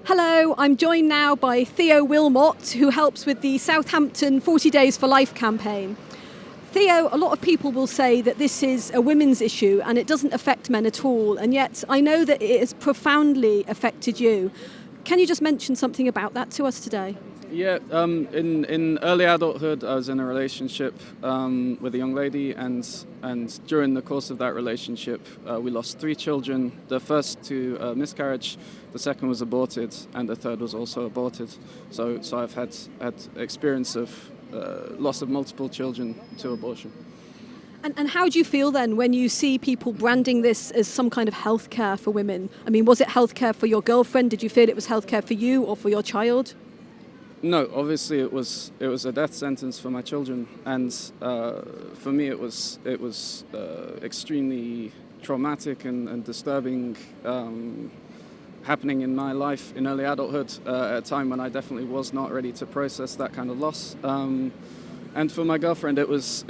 Hello, I'm joined now by Theo Wilmot, who helps with the Southampton 40 Days for Life campaign. Theo, a lot of people will say that this is a women's issue and it doesn't affect men at all, and yet I know that it has profoundly affected you. Can you just mention something about that to us today? Yeah, in early adulthood, I was in a relationship with a young lady, and during the course of that relationship, we lost 3 children. The first to miscarriage, the second was aborted, and the third was also aborted. So I've had experience of loss of multiple children to abortion. And how do you feel then when you see people branding this as some kind of healthcare for women? I mean, was it healthcare for your girlfriend? Did you feel it was healthcare for you or for your child? No, obviously it was a death sentence for my children, and for me it was extremely traumatic and disturbing, happening in my life in early adulthood at a time when I definitely was not ready to process that kind of loss. And for my girlfriend, it was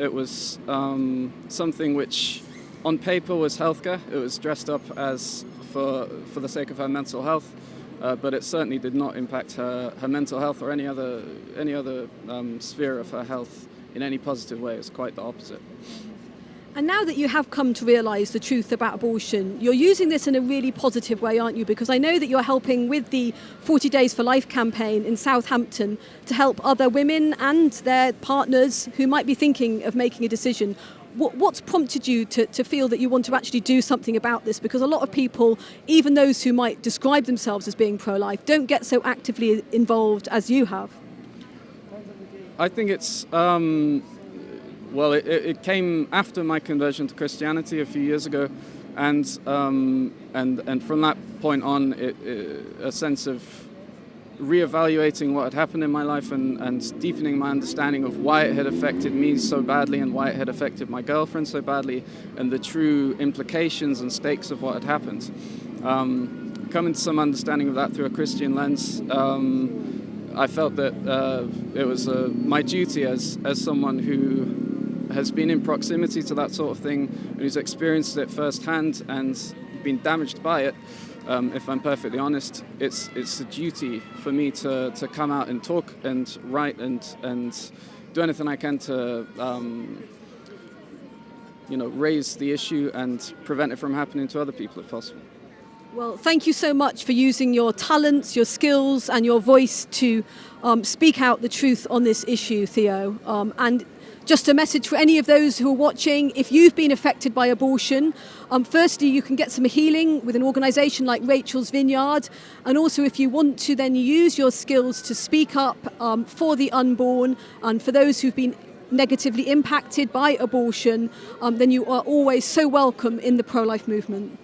something which, on paper, was healthcare. It was dressed up as for the sake of her mental health. But it certainly did not impact her mental health or any other sphere of her health in any positive way. It's quite the opposite. And now that you have come to realise the truth about abortion, you're using this in a really positive way, aren't you? Because I know that you're helping with the 40 Days for Life campaign in Southampton to help other women and their partners who might be thinking of making a decision. What's prompted you to feel that you want to actually do something about this? Because a lot of people, even those who might describe themselves as being pro-life, don't get so actively involved as you have. I think it's, it came after my conversion to Christianity a few years ago, and from that point on, a sense of reevaluating what had happened in my life and deepening my understanding of why it had affected me so badly and why it had affected my girlfriend so badly, and the true implications and stakes of what had happened. Coming to some understanding of that through a Christian lens, I felt that it was my duty as someone who has been in proximity to that sort of thing and who's experienced it firsthand and been damaged by it. If I'm perfectly honest, it's a duty for me to come out and talk and write and do anything I can to raise the issue and prevent it from happening to other people if possible. Well, thank you so much for using your talents, your skills and your voice to speak out the truth on this issue, Theo. And just a message for any of those who are watching: if you've been affected by abortion, firstly, you can get some healing with an organisation like Rachel's Vineyard. And also, if you want to then use your skills to speak up for the unborn and for those who've been negatively impacted by abortion, then you are always so welcome in the pro-life movement.